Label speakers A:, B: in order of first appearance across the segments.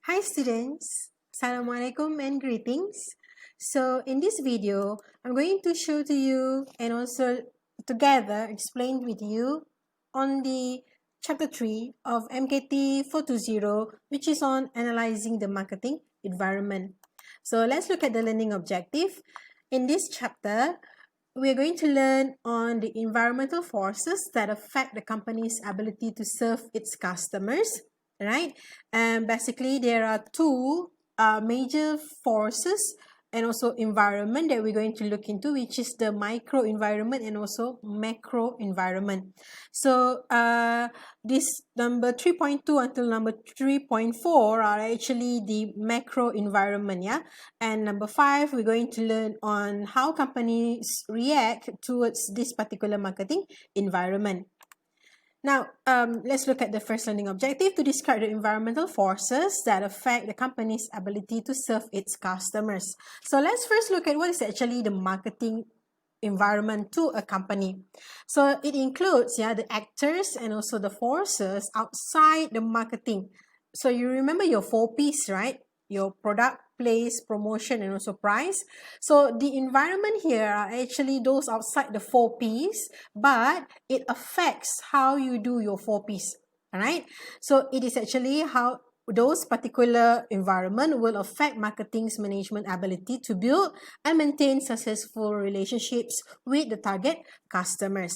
A: Hi students, Assalamualaikum and greetings. So in this video, I'm going to show to you and also together explain with you on the chapter 3 of MKT420, which is on analyzing the marketing environment. So let's look at the learning objective. In this chapter, we're going to learn on the environmental forces that affect the company's ability to serve its customers, right? And basically, there are two major forces and also environment that we're going to look into, which is the micro environment and also macro environment. So this number 3.2 until number 3.4 are actually the macro environment, yeah. And number 5, we're going to learn on how companies react towards this particular marketing environment. Now, let's look at the first learning objective to describe the environmental forces that affect the company's ability to serve its customers. So let's first look at what is actually the marketing environment to a company. So it includes the actors and also the forces outside the marketing. So you remember your 4 P's, right? Your product, place, promotion, and also price. So the environment here are actually those outside the 4 P's, but it affects how you do your 4 P's. All right. So it is actually how those particular environment will affect marketing's management ability to build and maintain successful relationships with the target customers.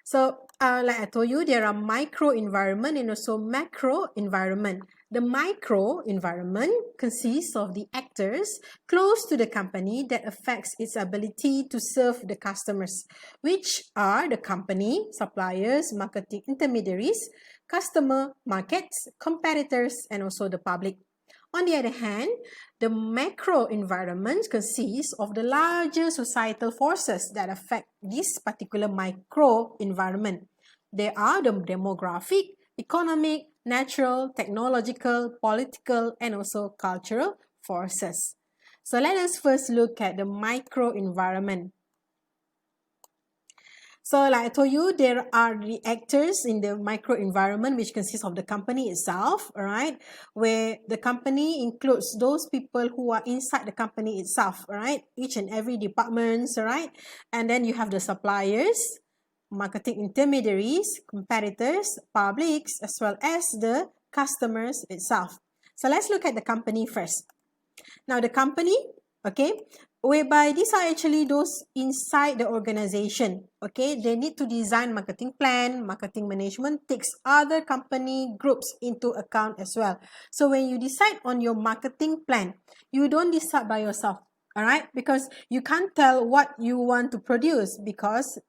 A: So, like I told you, there are micro environment and also macro environment. The micro environment consists of the actors close to the company that affects its ability to serve the customers, which are the company, suppliers, marketing intermediaries, customer, markets, competitors, and also the public. On the other hand, the macro environment consists of the larger societal forces that affect this particular micro environment. They are the demographic, economic, natural, technological, political, and also cultural forces. So let us first look at the micro environment. So like I told you, there are the actors in the micro environment, which consists of the company itself, all right, where the company includes those people who are inside the company itself, all right, each and every departments, all right, and then you have the suppliers, marketing intermediaries, competitors, publics, as well as the customers itself. So let's look at the company first. Now the company, okay, whereby these are actually those inside the organization, okay, they need to design marketing plan. Marketing management takes other company groups into account as well. So when you decide on your marketing plan, you don't decide by yourself, all right, because you can't tell what you want to produce, because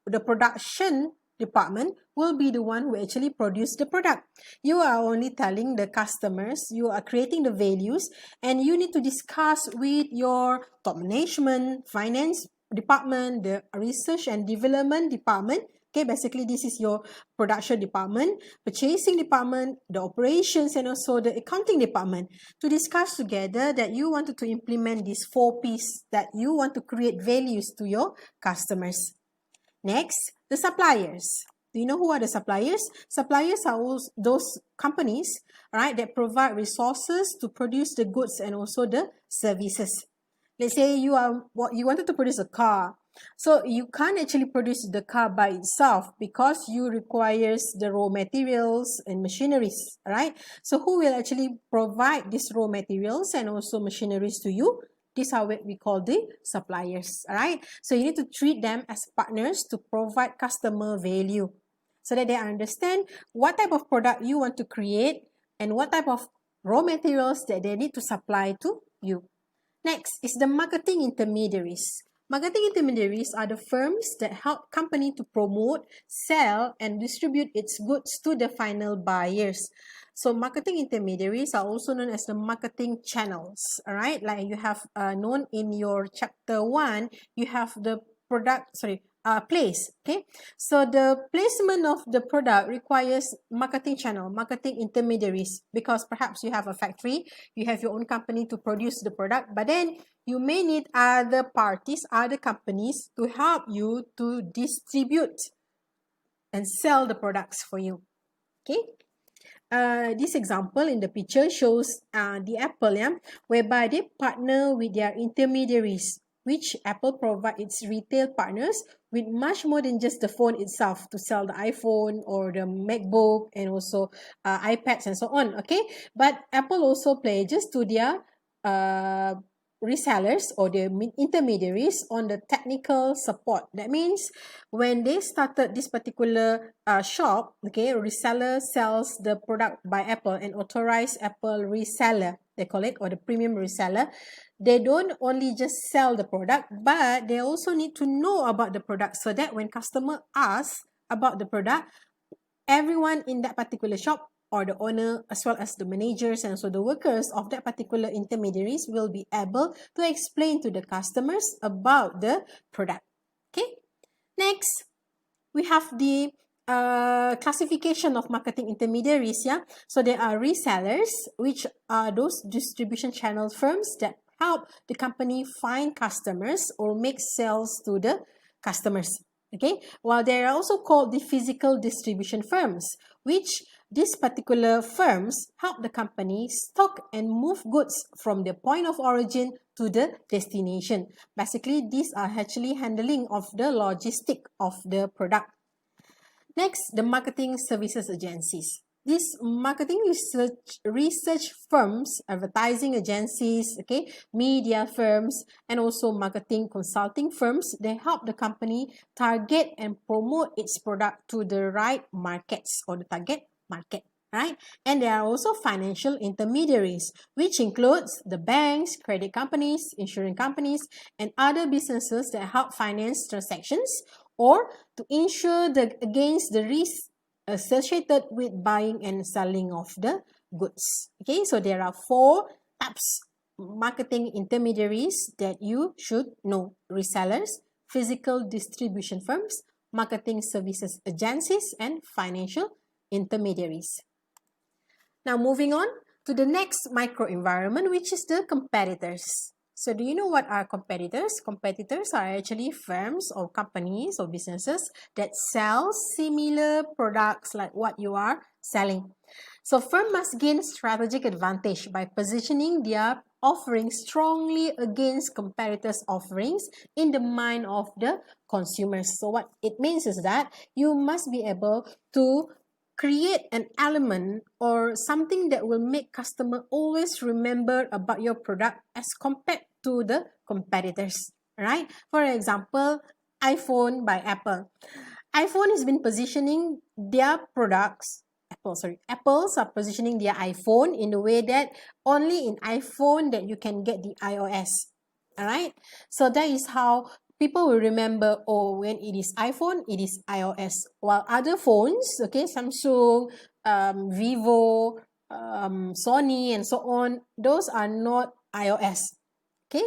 A: the production department will be the one who actually produce the product. You are only telling the customers, you are creating the values, and you need to discuss with your top management, finance department, the research and development department. Okay, basically this is your production department, purchasing department, the operations, and also the accounting department, to discuss together that you wanted to implement these 4 P's, that you want to create values to your customers. Next, the suppliers. Do you know who are the suppliers? Suppliers are those companies, right, that provide resources to produce the goods and also the services. Let's say you wanted to produce a car. So you can't actually produce the car by itself, because you requires the raw materials and machineries, right? So who will actually provide these raw materials and also machineries to you? These are what we call the suppliers, all right? So you need to treat them as partners to provide customer value, so that they understand what type of product you want to create and what type of raw materials that they need to supply to you. Next is the marketing intermediaries. Marketing intermediaries are the firms that help company to promote, sell, and distribute its goods to the final buyers. So marketing intermediaries are also known as the marketing channels, all right? Like you have known in your chapter 1, you have the place, okay? So the placement of the product requires marketing channel, marketing intermediaries, because perhaps you have a factory, you have your own company to produce the product, but then you may need other parties, other companies to help you to distribute and sell the products for you, okay? this example in the picture shows the Apple, yeah, whereby they partner with their intermediaries, which Apple provide its retail partners with much more than just the phone itself to sell the iPhone or the MacBook and also iPads and so on. Okay, but Apple also pledges to their uh, resellers or the intermediaries on the technical support. That means when they started this particular shop, okay, reseller sells the product by Apple, and authorized Apple reseller, they call it, or the premium reseller. They don't only just sell the product, but they also need to know about the product so that when customer asks about the product, everyone in that particular shop or the owner as well as the managers and also the workers of that particular intermediaries will be able to explain to the customers about the product. Okay, next we have the classification of marketing intermediaries. Yeah, so there are resellers, which are those distribution channel firms that help the company find customers or make sales to the customers. Okay, while they are also called the physical distribution firms, which these particular firms help the company stock and move goods from the point of origin to the destination. Basically, these are actually handling of the logistic of the product. Next, the marketing services agencies. These marketing research firms, advertising agencies, okay, media firms, and also marketing consulting firms, they help the company target and promote its product to the right markets or the target market, right? And there are also financial intermediaries, which includes the banks, credit companies, insurance companies, and other businesses that help finance transactions or to insure against the risk associated with buying and selling of the goods. Okay, so there are 4 types marketing intermediaries that you should know: resellers, physical distribution firms, marketing services agencies, and financial intermediaries. Now moving on to the next microenvironment, which is the competitors. So do you know what are competitors? Competitors are actually firms or companies or businesses that sell similar products like what you are selling. So firm must gain strategic advantage by positioning their offerings strongly against competitors' offerings in the mind of the consumers. So what it means is that you must be able to create an element or something that will make customer always remember about your product as compared to the competitors, right? For example, iPhone by Apple. iPhone has been positioning their products, Apples are positioning their iPhone in the way that only in iPhone that you can get the iOS, all right? So that is how people will remember, oh, when it is iPhone, it is iOS. While other phones, okay, Samsung, Vivo, Sony, and so on, those are not iOS. Okay,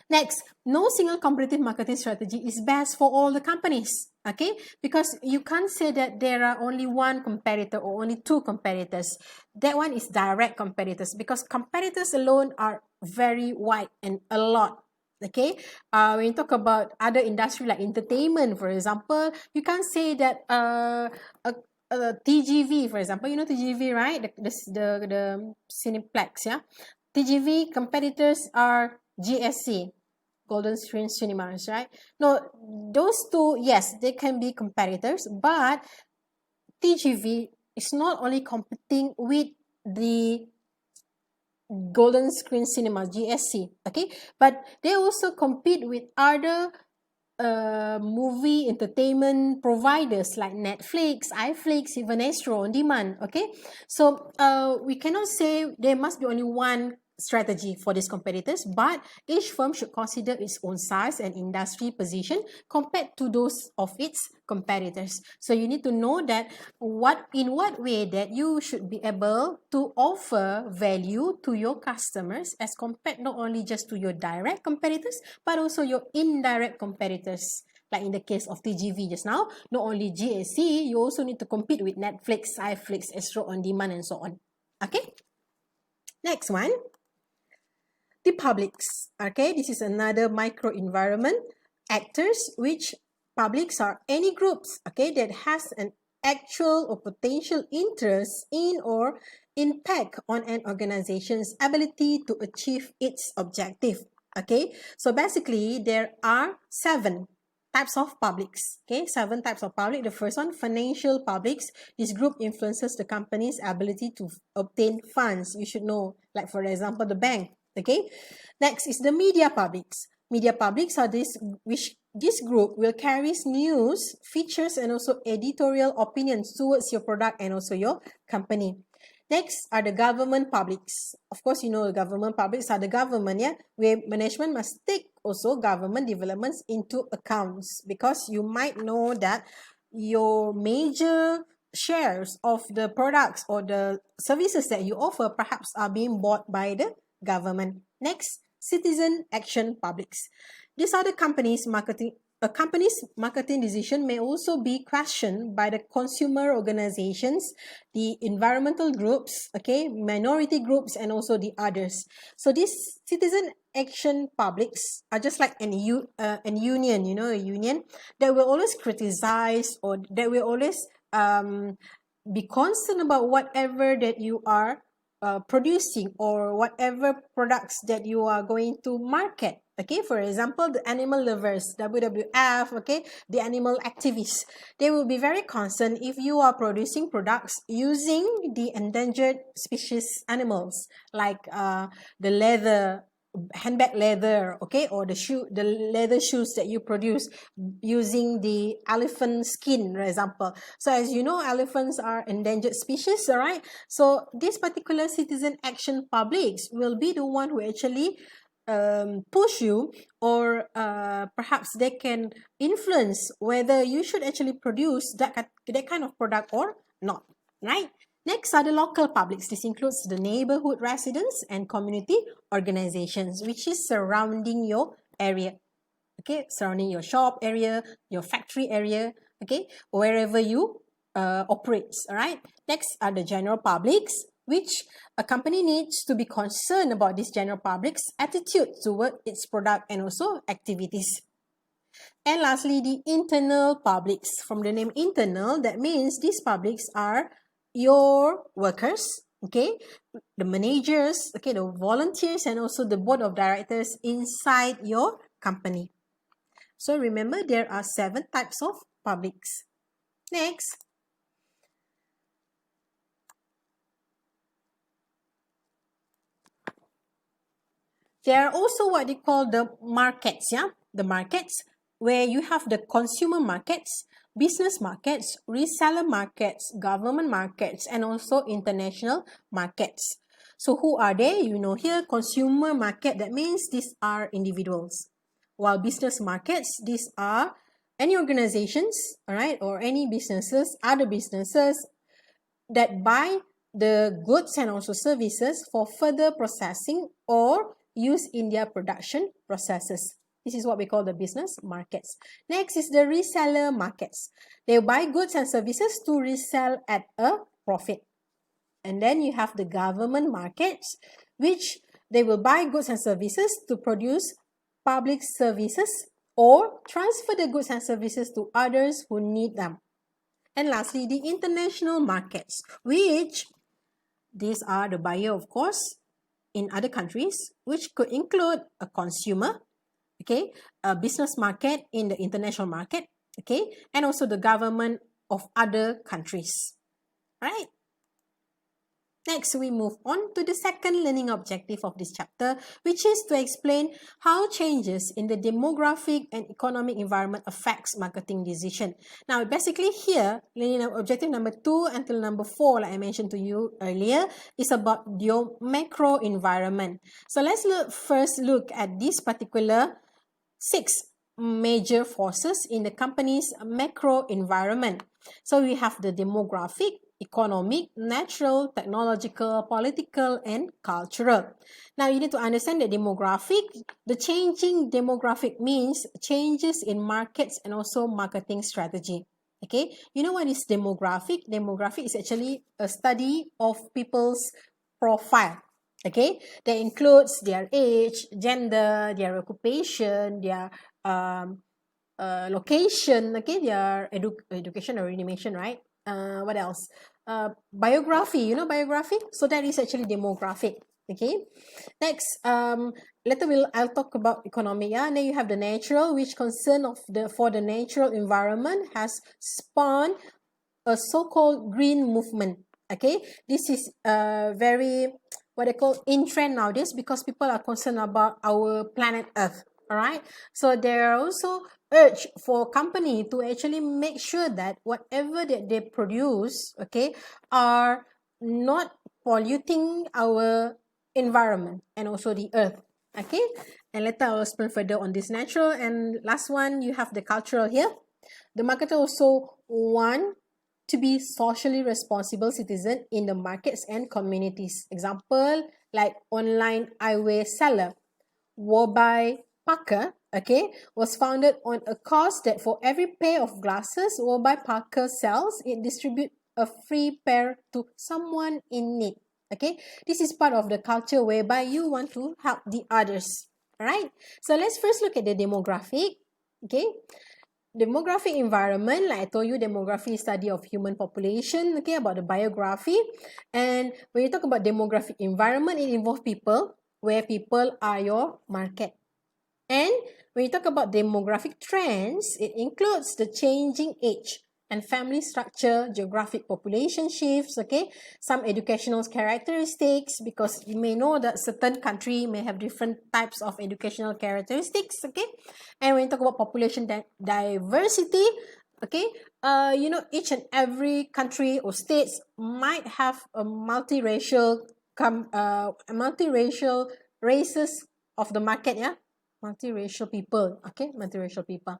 A: next, no single competitive marketing strategy is best for all the companies. Okay, because you can't say that there are only one competitor or only 2 competitors. That one is direct competitors, because competitors alone are very wide and a lot. Okay, when you talk about other industry like entertainment, for example, you can't say that TGV, for example, you know TGV, right? The Cineplex, yeah. TGV competitors are GSC, Golden Screen Cinemas, right? No, those 2, yes, they can be competitors, but TGV is not only competing with the Golden Screen Cinema, GSC, okay, but they also compete with other movie entertainment providers like Netflix, iFlix, even Astro on demand. Okay, so we cannot say there must be only one strategy for these competitors, but each firm should consider its own size and industry position compared to those of its competitors. So you need to know that in what way that you should be able to offer value to your customers as compared not only just to your direct competitors but also your indirect competitors. Like in the case of TGV just now, not only GAC, you also need to compete with Netflix, iFlix, Astro on demand, and so on. Okay, next one, the publics. Okay, this is another micro environment. Actors, which publics are any groups, okay, that has an actual or potential interest in or impact on an organization's ability to achieve its objective. Okay, so basically there are 7 types of publics. Okay, 7 types of public. The first one, financial publics. This group influences the company's ability to obtain funds. You should know, like for example, the bank. Okay, next is the media publics. Media publics are this group will carry news, features, and also editorial opinions towards your product and also your company. Next are the government publics. Of course, you know the government publics are the government, yeah, where management must take also government developments into accounts, because you might know that your major shares of the products or the services that you offer perhaps are being bought by the government. Next, citizen action publics. These are the companies marketing. A company's marketing decision may also be questioned by the consumer organizations, the environmental groups, okay, minority groups, and also the others. So these citizen action publics are just like an union, you know, a union that will always criticize, or that will always be concerned about whatever that you are producing, or whatever products that you are going to market. Okay, for example, the animal lovers, WWF, okay, the animal activists, they will be very concerned if you are producing products using the endangered species animals, like the leather, handbag leather, okay, or the leather shoes that you produce using the elephant skin, for example. So as you know, elephants are endangered species, all right? So this particular citizen action publics will be the one who actually push you, or perhaps they can influence whether you should actually produce that kind of product or not, right? Next are the local publics. This includes the neighborhood residents and community organizations, which is surrounding your area. Okay, surrounding your shop area, your factory area, okay, wherever you operates, all right? Next are the general publics, which a company needs to be concerned about this general public's attitude toward its product and also activities. And lastly, the internal publics. From the name internal, that means these publics are your workers, okay, the managers, okay, the volunteers, and also the board of directors inside your company. So remember, there are 7 types of publics. Next, there are also what they call the markets, yeah, the markets, where you have the consumer markets, business markets, reseller markets, government markets, and also international markets. So who are they? You know here, consumer market, that means these are individuals. While business markets, these are any organizations, all right, or any businesses, other businesses that buy the goods and also services for further processing or use in their production processes. This is what we call the business markets. Next is the reseller markets. They buy goods and services to resell at a profit. And then you have the government markets, which they will buy goods and services to produce public services or transfer the goods and services to others who need them. And lastly, the international markets, which these are the buyer, of course, in other countries, which could include a consumer, okay, a business market in the international market, okay, and also the government of other countries, right? Next, we move on to the second learning objective of this chapter, which is to explain how changes in the demographic and economic environment affects marketing decision. Now, basically here, learning objective number 2 until number 4, like I mentioned to you earlier, is about your macro environment. So let's first look at this particular 6 major forces in the company's macro environment. So we have the demographic, economic, natural, technological, political, and cultural. Now, you need to understand that demographic, the changing demographic means changes in markets and also marketing strategy. Okay, you know what is demographic? Demographic is actually a study of people's profile. Okay, that includes their age, gender, their occupation, their location, okay, their education, I already mentioned, right? What else? Biography, you know biography? So that is actually demographic. Okay. Next, later I'll talk about economic. Yeah, and then you have the natural, which concern of the for the natural environment has spawned a so-called green movement. Okay, this is very what they call in trend nowadays because people are concerned about our planet Earth. All right, so there are also urge for company to actually make sure that whatever that they produce, okay, are not polluting our environment and also the earth. Okay, and later I'll explain further on this natural. And last one, you have the cultural here. The marketer also want to be socially responsible citizen in the markets and communities. Example, like online eyewear seller, Warby Parker, okay, was founded on a cause that for every pair of glasses Warby Parker sells, it distributes a free pair to someone in need. Okay, this is part of the culture whereby you want to help the others. All right, so let's first look at the demographic. Okay, demographic environment, like I told you, demography is study of human population, okay, about the biography. And when you talk about demographic environment, it involves people, where people are your market. And when you talk about demographic trends, it includes the changing age and family structure, geographic population shifts, okay, some educational characteristics, because you may know that certain country may have different types of educational characteristics, okay. And when you talk about population diversity, okay, you know, each and every country or states might have a multiracial races of the market, yeah, multiracial people, okay, multiracial people.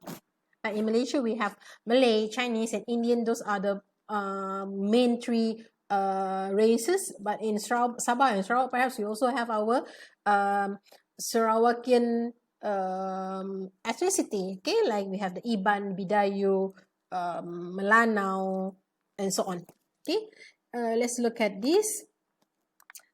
A: Like in Malaysia, we have Malay, Chinese, and Indian. Those are the main three races. But in Sabah and Sarawak, perhaps we also have our Sarawakian ethnicity. Okay, like we have the Iban, Bidayu, Melanau, and so on. Okay, let's look at this.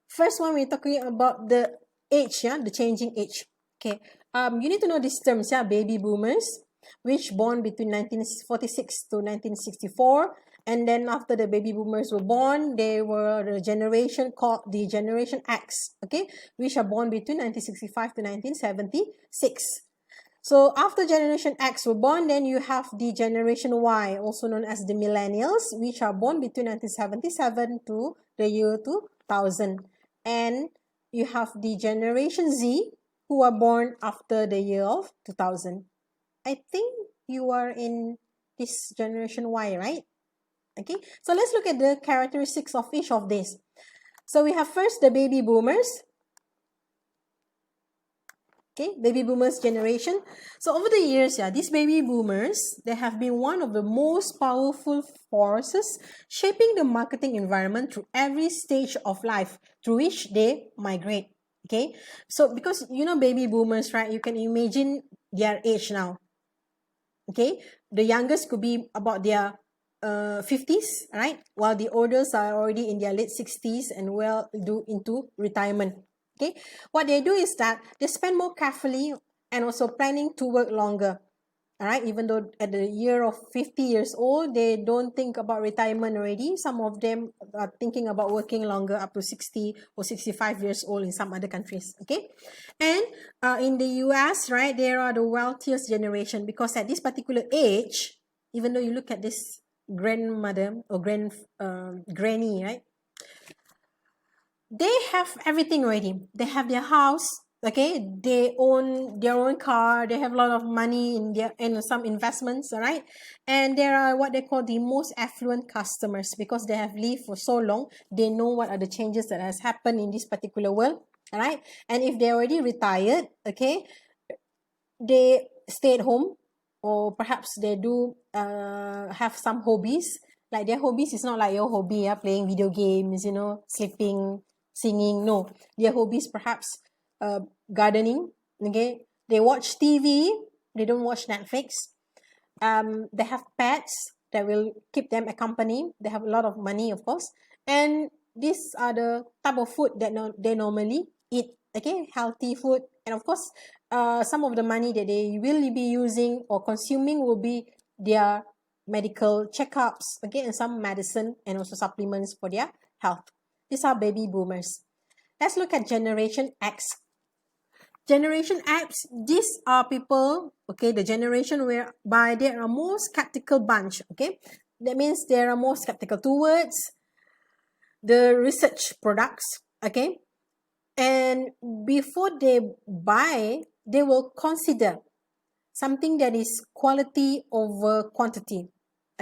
A: First one, we're talking about the age, yeah, the changing age. Okay, you need to know these terms, yeah, baby boomers, which born between 1946 to 1964. And then after the baby boomers were born, they were the generation called the Generation X, okay, which are born between 1965 to 1976. So after Generation X were born, then you have the Generation Y, also known as the Millennials, which are born between 1977 to the year 2000. And you have the Generation Z, who are born after the year of 2000. I think you are in this Generation Y, right? Okay, so let's look at the characteristics of each of these. So we have first the baby boomers. Okay, baby boomers generation. So over the years, yeah, these baby boomers, they have been one of the most powerful forces shaping the marketing environment through every stage of life through which they migrate. Okay, so because you know baby boomers, right? You can imagine their age now. Okay, the youngest could be about their 50s, right? While the oldest are already in their late 60s and well do into retirement. Okay, what they do is that they spend more carefully and also planning to work longer. All right, even though at the year of 50 years old, they don't think about retirement already. Some of them are thinking about working longer up to 60 or 65 years old in some other countries. Okay, and in the US, right, there are the wealthiest generation because at this particular age, even though you look at this grandmother or granny, right, they have everything already. They have their house, okay, they own their own car, they have a lot of money in their and some investments, all right, and there are what they call the most affluent customers because they have lived for so long. They know what are the changes that has happened in this particular world, all right, and if they're already retired, okay, they stay at home, or perhaps they do have some hobbies. Like their hobbies is not like your hobby, playing video games, you know, sleeping, singing. No, their hobbies perhaps gardening. Okay, they watch TV. They don't watch Netflix. They have pets that will keep them accompanied. They have a lot of money, of course, and these are the type of food that they normally eat. Okay, healthy food, and of course, some of the money that they will be using or consuming will be their medical checkups, okay, and some medicine and also supplements for their health. These are baby boomers. Let's look at Generation X. Generation X, these are people, okay, the generation whereby they are more skeptical bunch, okay. That means they are more skeptical towards the research products, okay. And before they buy, they will consider something that is quality over quantity,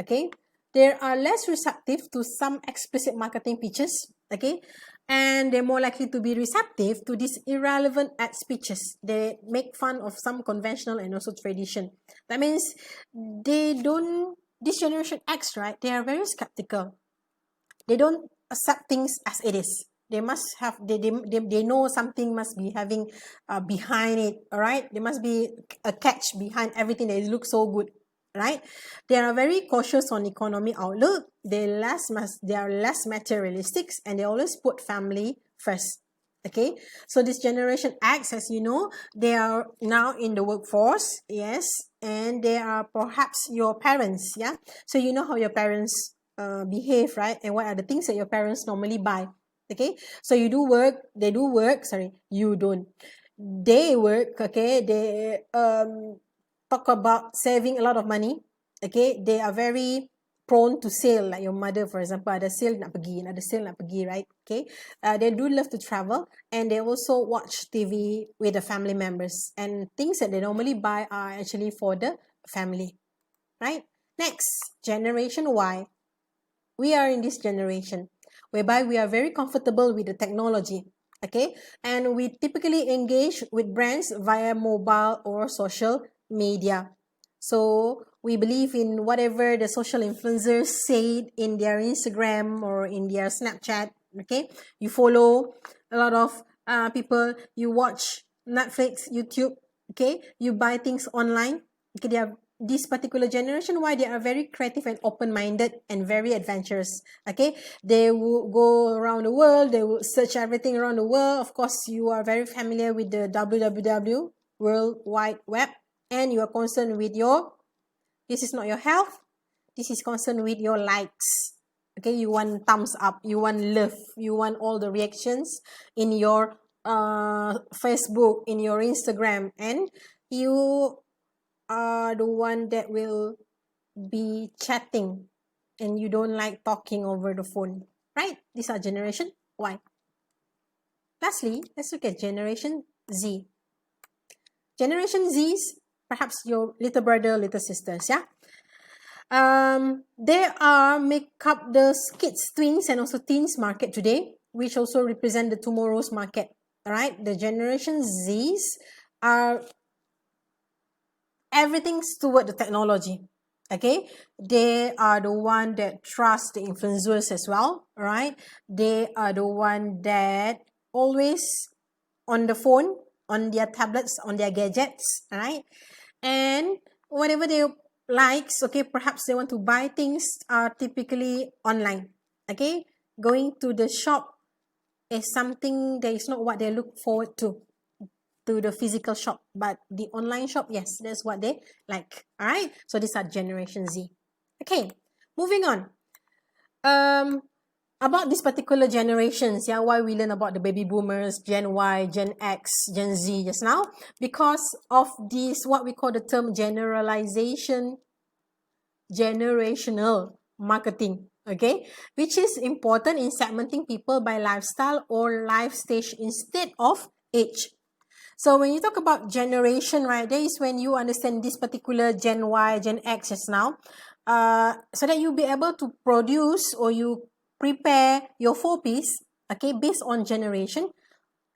A: okay. They are less receptive to some explicit marketing pitches, okay, and they're more likely to be receptive to these irrelevant ad speeches. They make fun of some conventional and also tradition. That means this generation X, right, they are very skeptical. They don't accept things as it is. They must have, they know something must be having behind it, all right? There must be a catch behind everything that looks so good, right? They are very cautious on economy outlook. They are less materialistic, and they always put family first. Okay, so this generation X, as you know, they are now in the workforce, yes, and they are perhaps your parents, yeah. So you know how your parents behave, right? And what are the things that your parents normally buy? Okay, so you do work, they do work. Sorry, you don't. They work. Okay, they talk about saving a lot of money. Okay, they are very prone to sale, like your mother, for example, ada sale nak pergi, right? Okay, they do love to travel, and they also watch TV with the family members, and things that they normally buy are actually for the family, right? Next, Generation Y. We are in this generation whereby we are very comfortable with the technology, okay, and we typically engage with brands via mobile or social media. So we believe in whatever the social influencers say in their Instagram or in their Snapchat, okay. You follow a lot of people, you watch Netflix, YouTube, okay, you buy things online, okay. They are this particular generation, why they are very creative and open-minded and very adventurous, okay. They will go around the world, they will search everything around the world. Of course, you are very familiar with the www, World Wide Web, and you are concerned with this is not your health, this is concerned with your likes, okay. You want thumbs up, you want love, you want all the reactions in your Facebook, in your Instagram, and you are the one that will be chatting and you don't like talking over the phone, right? These are Generation Y. Lastly, let's look at Generation Z. Generation Z's, perhaps your little brother, little sisters, yeah? They are make up the kids, twins, and also teens market today, which also represent the tomorrow's market, all right? The Generation Z's are everything's toward the technology, okay. They are the one that trust the influencers as well, right? They are the one that always on the phone, on their tablets, on their gadgets, right? And whatever they likes, okay, perhaps they want to buy things are typically online, okay. Going to the shop is something that is not what they look forward to the physical shop, but the online shop, yes, that's what they like. All right, so these are Generation Z. Okay, moving on. About this particular generations, yeah, why we learn about the baby boomers, Gen Y, Gen X, Gen Z just now, because of this, what we call the term generational marketing, okay, which is important in segmenting people by lifestyle or life stage instead of age. So when you talk about generation, right, that is when you understand this particular Gen Y, Gen X just now, so that you'll be able to produce or you prepare your 4Ps, okay, based on generation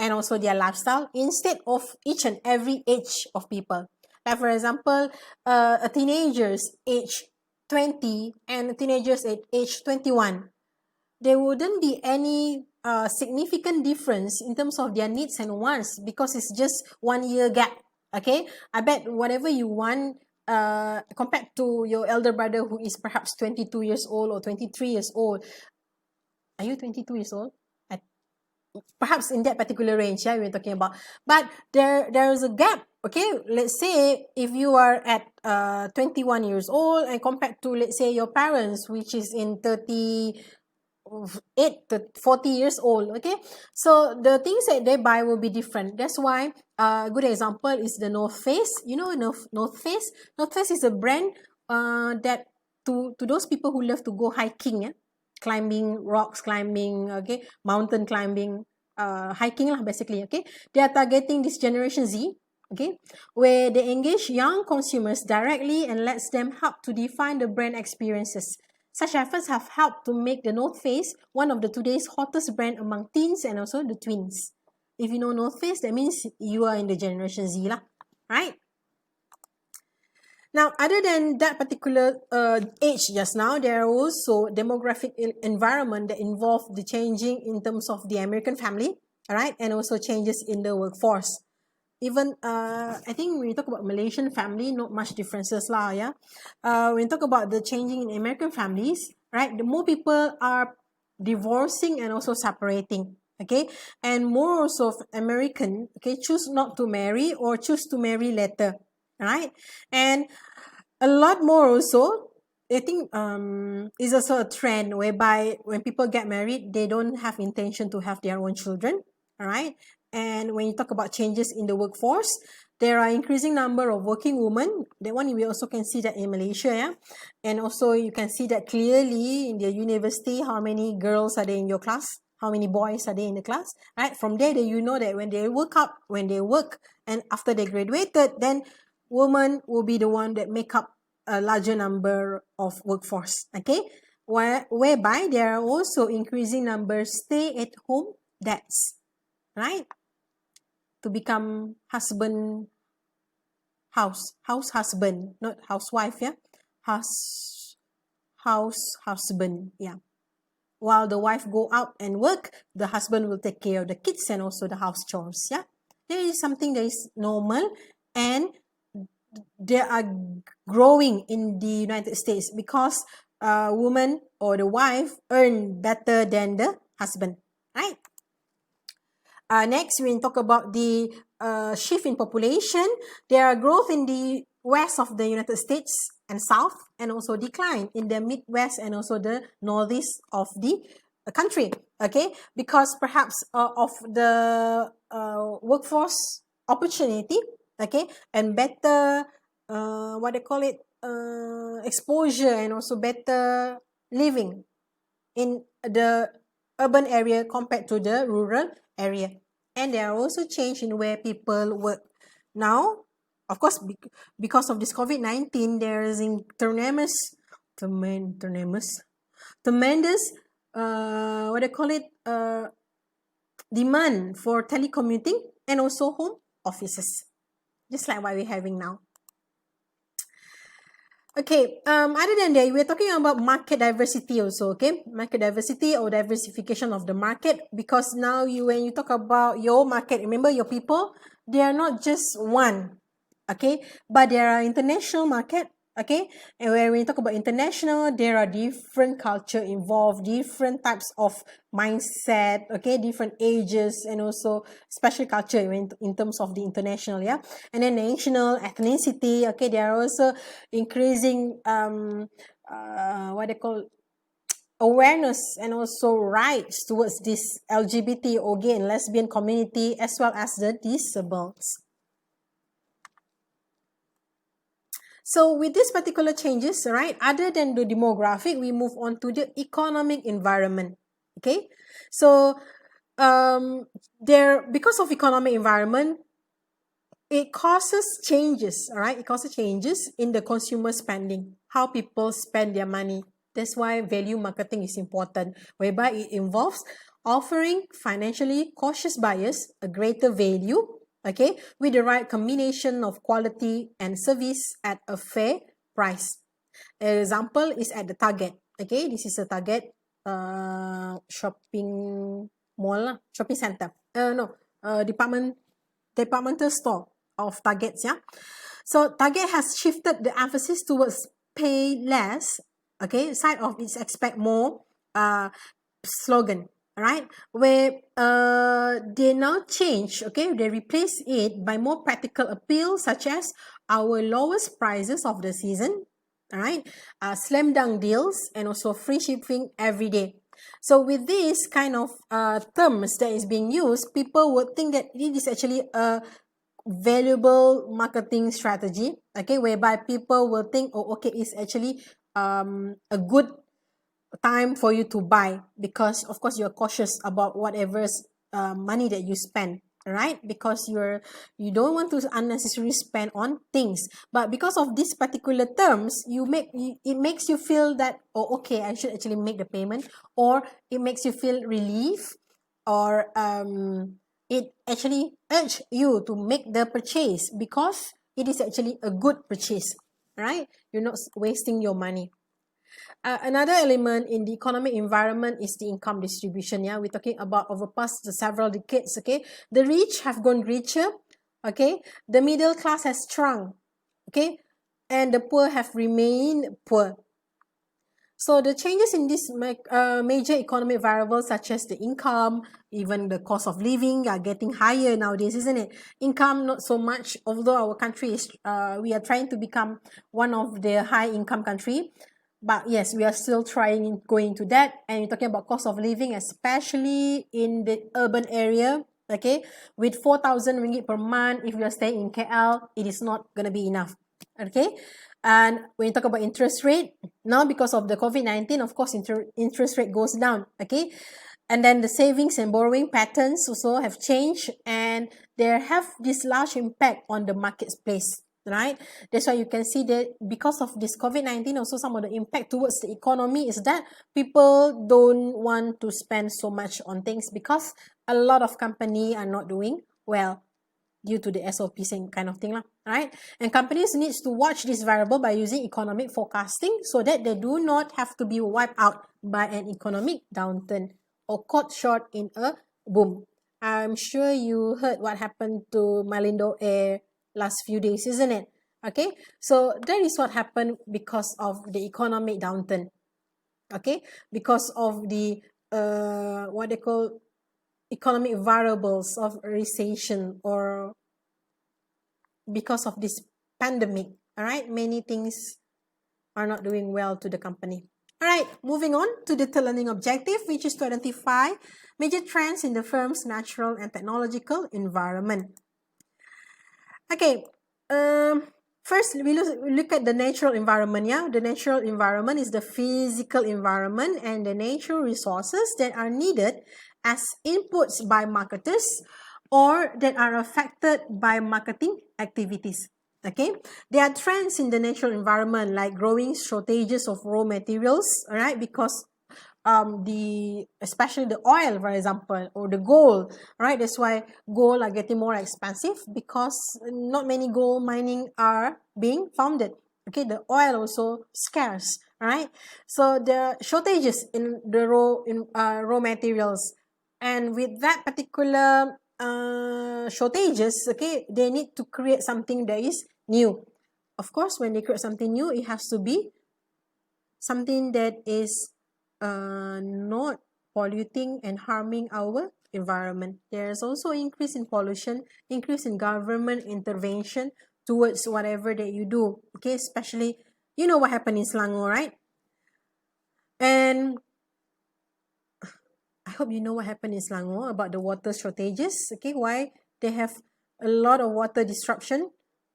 A: and also their lifestyle instead of each and every age of people. Like for example, a teenagers age 20 and teenagers at age 21. There wouldn't be any significant difference in terms of their needs and wants because it's just 1 year gap, okay. I bet whatever you want compared to your elder brother who is perhaps 22 years old or 23 years old. Are you 22 years old? perhaps in that particular range, yeah, we're talking about. But there is a gap. Okay, let's say if you are at 21 years old and compared to, let's say, your parents, which is in 38 to 40 years old. Okay, so the things that they buy will be different. That's why a good example is the North Face. You know, North Face. North Face is a brand that to those people who love to go hiking, yeah, climbing rocks, climbing, okay, mountain climbing, hiking lah basically. Okay, they are targeting this generation Z. Okay, where they engage young consumers directly and lets them help to define the brand experiences. Such efforts have helped to make the North Face one of the today's hottest brand among teens and also the tweens. If you know North Face, that means you are in the generation Z lah, right? Now, other than that particular age just now, there are also demographic environment that involve the changing in terms of the American family, all right, and also changes in the workforce. Even I think when you talk about Malaysian family, not much differences lah, yeah. When you talk about the changing in American families, right, the more people are divorcing and also separating, okay, and more also of American, okay, choose not to marry or choose to marry later, right, and a lot more also. I think is also a trend whereby when people get married, they don't have intention to have their own children, all right. And when you talk about changes in the workforce, there are increasing number of working women. That one we also can see that in Malaysia, yeah. And also you can see that clearly in the university, how many girls are there in your class, how many boys are there in the class, right? From there, you know that when they work, and after they graduated, then women will be the one that make up a larger number of workforce, okay, whereby there are also increasing numbers stay at home dads, right, to become house husband, not housewife, yeah, house husband, yeah. While the wife go out and work, the husband will take care of the kids and also the house chores, yeah. There is something that is normal, and they are growing in the United States because woman or the wife earn better than the husband, right? Next, we talk about the shift in population. There are growth in the west of the United States and south, and also decline in the Midwest and also the northeast of the country. Okay, because perhaps of the workforce opportunity, okay, and better what they call it, exposure, and also better living in the urban area compared to the rural area. And there are also change in where people work. Now, of course, because of this COVID-19, there is tremendous what they call it, demand for telecommuting and also home offices, just like what we're having now. Okay, other than that, we're talking about market diversity also, okay? Market diversity or diversification of the market, because now when you talk about your market, remember your people, they are not just one, okay? But there are international market, okay? And when we talk about international, there are different culture involved, different types of mindset, okay? Different ages, and also special culture in terms of the international, yeah? And then national ethnicity, okay? There are also increasing what they call awareness and also rights towards this LGBT or gay and lesbian community, as well as the disabled. So with these particular changes, right, other than the demographic, we move on to the economic environment. Okay, so because of economic environment, it causes changes, all right? It causes changes in the consumer spending, how people spend their money. That's why value marketing is important, whereby it involves offering financially cautious buyers a greater value, okay, with the right combination of quality and service at a fair price. An example is at the Target. Okay, this is a Target shopping mall, shopping center. Departmental store of Targets, yeah. So Target has shifted the emphasis towards pay less, okay, side of its expect more slogan. right? Where they now change, okay, they replace it by more practical appeal, such as our lowest prices of the season, all right, slam dunk deals, and also free shipping every day. So with this kind of terms that is being used, people would think that it is actually a valuable marketing strategy, okay, whereby people will think, oh, okay, it's actually a good time for you to buy, because of course you're cautious about whatever's money that you spend, right? Because you don't want to unnecessarily spend on things, but because of these particular terms, it makes you feel that, oh, okay, I should actually make the payment, or it makes you feel relief, or it actually urge you to make the purchase because it is actually a good purchase, right? You're not wasting your money. Another element in the economic environment is the income distribution. Yeah, we're talking about over past several decades. Okay, the rich have gone richer. Okay, the middle class has shrunk. Okay, and the poor have remained poor. So the changes in these major economic variables, such as the income, even the cost of living, are getting higher nowadays, isn't it? Income, not so much, although our country is, we are trying to become one of the high income country. But yes, we are still trying in going to that. And we're talking about cost of living, especially in the urban area. Okay, with 4,000 ringgit per month, if you are staying in KL, it is not going to be enough. Okay, and when you talk about interest rate, now because of the COVID-19, of course, interest rate goes down. Okay, and then the savings and borrowing patterns also have changed, and they have this large impact on the marketplace, right? That's why you can see that because of this COVID-19, also some of the impact towards the economy is that people don't want to spend so much on things because a lot of company are not doing well due to the SOPs and kind of thing lah, right? And companies needs to watch this variable by using economic forecasting so that they do not have to be wiped out by an economic downturn or caught short in a boom. I'm sure you heard what happened to Malindo Air last few days, isn't it? Okay, so that is what happened because of the economic downturn. Okay, because of the what they call economic variables of recession, or because of this pandemic. All right, many things are not doing well to the company. All right, moving on to the third learning objective, which is to identify major trends in the firm's natural and technological environment. Okay, first we look at the natural environment. Yeah, the natural environment is the physical environment and the natural resources that are needed as inputs by marketers or that are affected by marketing activities. Okay, there are trends in the natural environment like growing shortages of raw materials, all right, because especially the oil, for example, or the gold, right? That's why gold are getting more expensive because not many gold mining are being founded. Okay, the oil also scarce, right? So there are shortages in the raw materials, and with that particular shortages, okay, they need to create something that is new. Of course, when they create something new, it has to be something that is not polluting and harming our environment. There's also increase in pollution, increase in government intervention towards whatever that you do. Okay, especially, you know what happened in Selangor, right? And I hope you know what happened in Selangor about the water shortages. Okay, why they have a lot of water disruption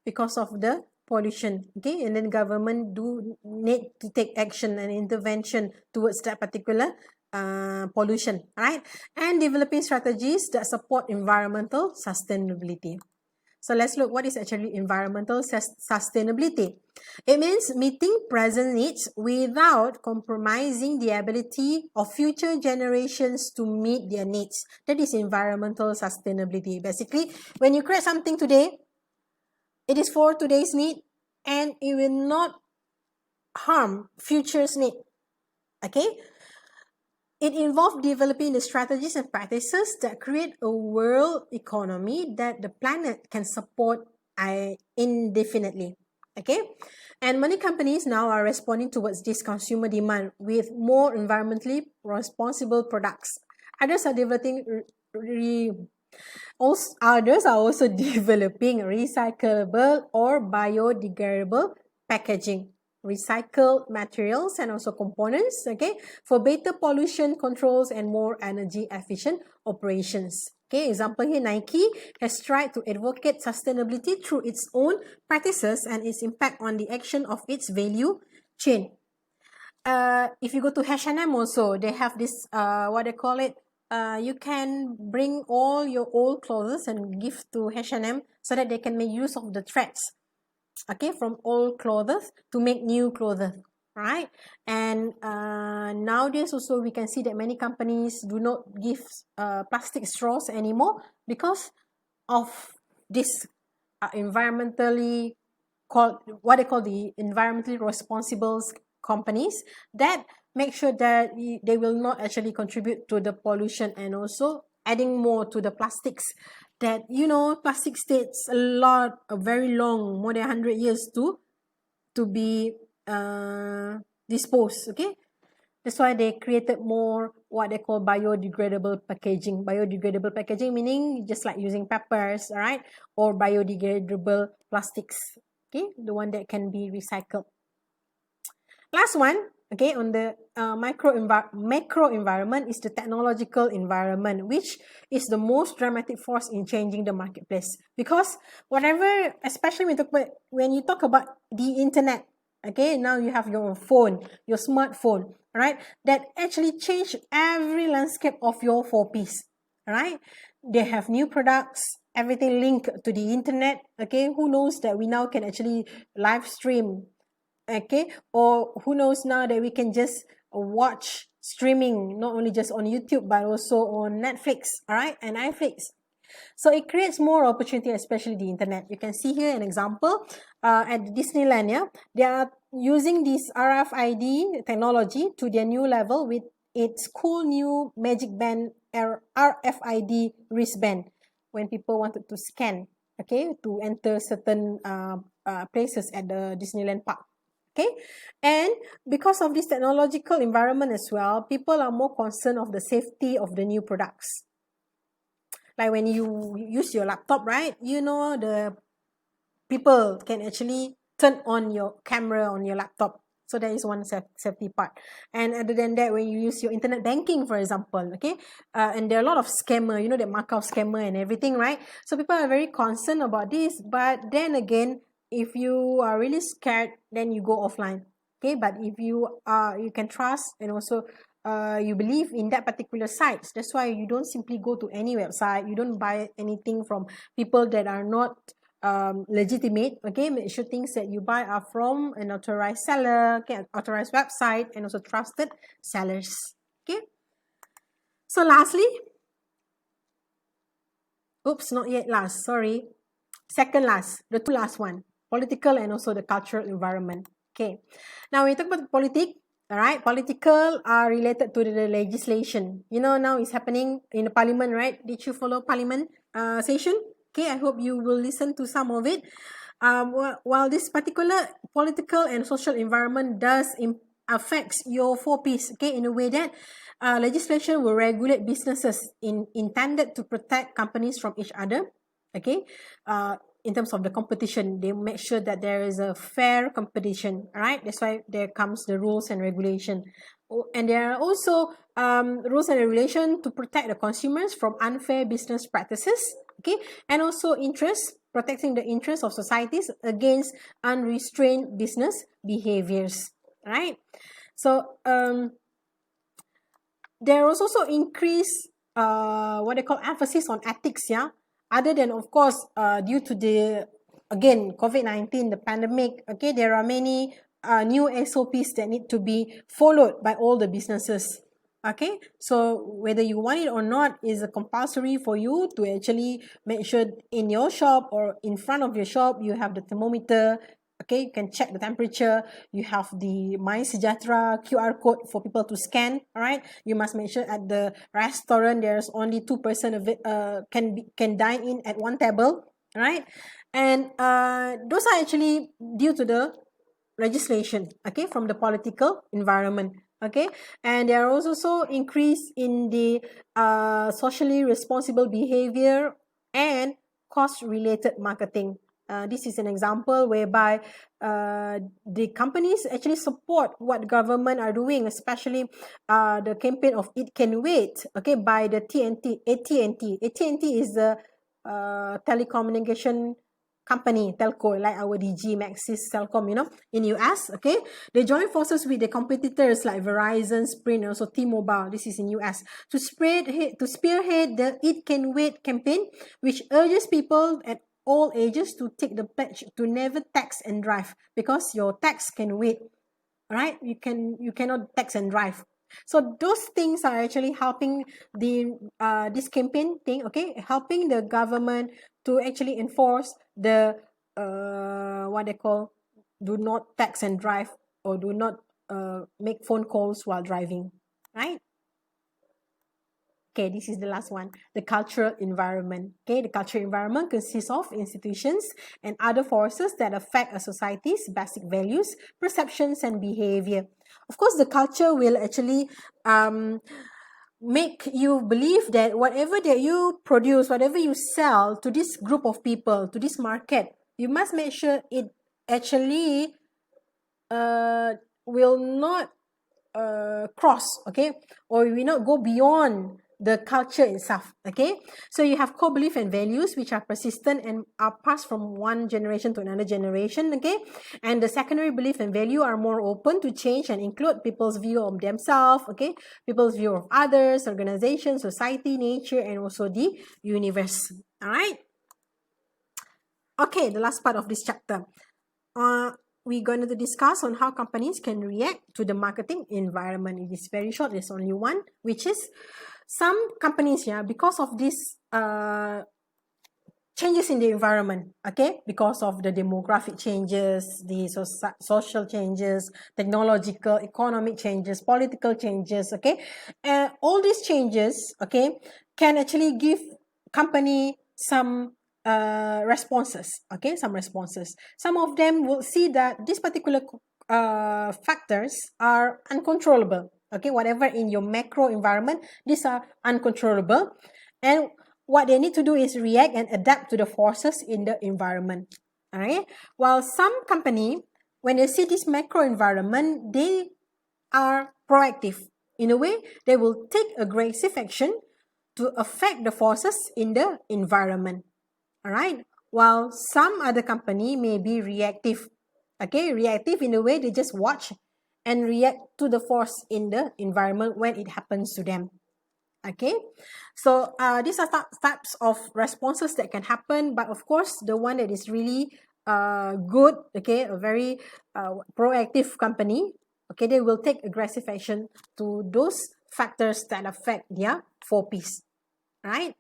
A: because of the pollution. Okay, and then government do need to take action and intervention towards that particular pollution, right? And developing strategies that support environmental sustainability. So let's look what is actually environmental sustainability. It means meeting present needs without compromising the ability of future generations to meet their needs. That is environmental sustainability. Basically, when you create something today, it is for today's need and it will not harm future's need. Okay? It involves developing the strategies and practices that create a world economy that the planet can support indefinitely. Okay? And many companies now are responding towards this consumer demand with more environmentally responsible products. Others are developing others are also developing recyclable or biodegradable packaging, recycled materials and also components, okay, for better pollution controls and more energy efficient operations. Okay, example here, Nike has tried to advocate sustainability through its own practices and its impact on the action of its value chain. If you go to H&M also, they have this, what they call it, you can bring all your old clothes and give to H&M so that they can make use of the threads, okay, from old clothes to make new clothes, right? And nowadays also we can see that many companies do not give plastic straws anymore because of this environmentally called, what they call the environmentally responsible companies, that make sure that they will not actually contribute to the pollution, and also adding more to the plastics, that plastic takes a very long, more than 100 years to be disposed, okay. That's why they created more what they call biodegradable packaging. Biodegradable packaging meaning just like using peppers, all right, or biodegradable plastics, okay, the one that can be recycled. Last one, okay, on the macro environment is the technological environment, which is the most dramatic force in changing the marketplace. Because whatever, especially when you talk about the internet, okay, now you have your phone, your smartphone, right, that actually change every landscape of your 4Ps, right? They have new products, everything linked to the internet, okay. Who knows that we now can actually live stream, okay, or who knows now that we can just watch streaming not only just on YouTube but also on Netflix, all right, and iFlix. So it creates more opportunity, especially the internet. You can see here an example at Disneyland. Yeah, they are using this RFID technology to their new level with its cool new Magic Band RFID wristband. When people wanted to scan, okay, to enter certain places at the Disneyland park. Okay, and because of this technological environment as well, people are more concerned of the safety of the new products. Like when you use your laptop, right, the people can actually turn on your camera on your laptop. So that is one safety part. And other than that, when you use your internet banking, for example, okay, and there are a lot of scammer, the Macau scammer and everything, right? So people are very concerned about this. But then again, if you are really scared, then you go offline, okay. But if you can trust, and also you believe in that particular site, that's why you don't simply go to any website, you don't buy anything from people that are not legitimate, okay. Make sure things that you buy are from an authorized seller, okay, authorized website, and also trusted sellers, okay. So lastly, oops, not yet last, sorry, second last, the two last one, political and also the cultural environment, okay. Now when we talk about politics, all right, political are related to the legislation. Now it's happening in the parliament, right? Did you follow parliament session? Okay, I hope you will listen to some of it. While this particular political and social environment does affects your 4Ps, okay, in a way that legislation will regulate businesses intended to protect companies from each other, okay. In terms of the competition, they make sure that there is a fair competition, right? That's why there comes the rules and regulation. And there are also rules and regulation to protect the consumers from unfair business practices, okay, and also protecting the interests of societies against unrestrained business behaviors, right? So there was also increased what they call emphasis on ethics, yeah, other than, of course, due to the, again, COVID-19, the pandemic, okay, there are many new SOPs that need to be followed by all the businesses, okay. So whether you want it or not, is a compulsory for you to actually make sure in your shop or in front of your shop you have the thermometer, okay, you can check the temperature, you have the My Sejahtera QR code for people to scan, all right. You must make sure at the restaurant there's only 2% of it can dine in at one table, right? And those are actually due to the legislation, okay, from the political environment. Okay, and there are also increase in the socially responsible behavior and cost related marketing. This is an example whereby the companies actually support what government are doing, especially the campaign of It Can Wait, okay, by the TNT, AT&T. AT&T is the telecommunication company, telco, like our DG, Maxis, Telcom, in US, okay? They join forces with the competitors like Verizon, Sprint, and also T-Mobile. This is in US to spearhead the It Can Wait campaign, which urges people at all ages to take the pledge to never text and drive because your text can wait. Right? You cannot text and drive. So those things are actually helping the this campaign thing, okay, helping the government to actually enforce the what they call do not text and drive, or do not make phone calls while driving, right? Okay, this is the last one, the cultural environment. Okay, the cultural environment consists of institutions and other forces that affect a society's basic values, perceptions, and behavior. Of course, the culture will actually make you believe that whatever that you produce, whatever you sell to this group of people, to this market, you must make sure it actually will not cross, okay, or we not go beyond the culture itself, okay. So you have core belief and values which are persistent and are passed from one generation to another generation, okay. And the secondary belief and value are more open to change and include people's view of themselves, okay, people's view of others, organizations, society, nature, and also the universe. All right. Okay, the last part of this chapter. We're going to discuss on how companies can react to the marketing environment. It is very short. There's only one, which is some companies, yeah, because of this changes in the environment, okay, because of the demographic changes, the social changes, technological, economic changes, political changes, okay, all these changes, okay, can actually give company some responses, okay, some responses. Some of them will see that these particular factors are uncontrollable, okay, whatever in your macro environment, these are uncontrollable, and what they need to do is react and adapt to the forces in the environment. All right. While some company, when they see this macro environment, they are proactive. In a way, they will take aggressive action to affect the forces in the environment. All right. While some other company may be reactive. Okay, reactive in a way they just watch and react to the force in the environment when it happens to them. Okay, so these are types of responses that can happen, but of course the one that is really good, okay, a very proactive company, okay, they will take aggressive action to those factors that affect their 4Ps, right?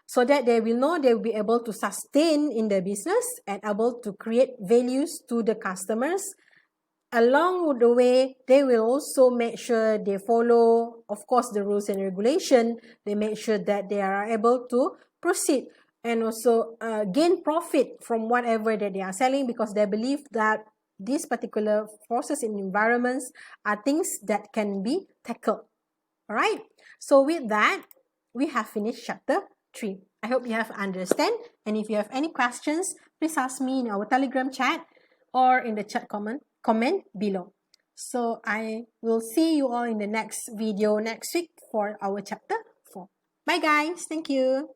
A: So that they will know they will be able to sustain in the business and able to create values to the customers. Along the way, they will also make sure they follow, of course, the rules and regulation. They make sure that they are able to proceed and also gain profit from whatever that they are selling, because they believe that these particular forces in environments are things that can be tackled. All right. So with that, we have finished chapter 3. I hope you have understand. And if you have any questions, please ask me in our Telegram chat or in the chat comment below. So I will see you all in the next video next week for our chapter 4. Bye guys. Thank you.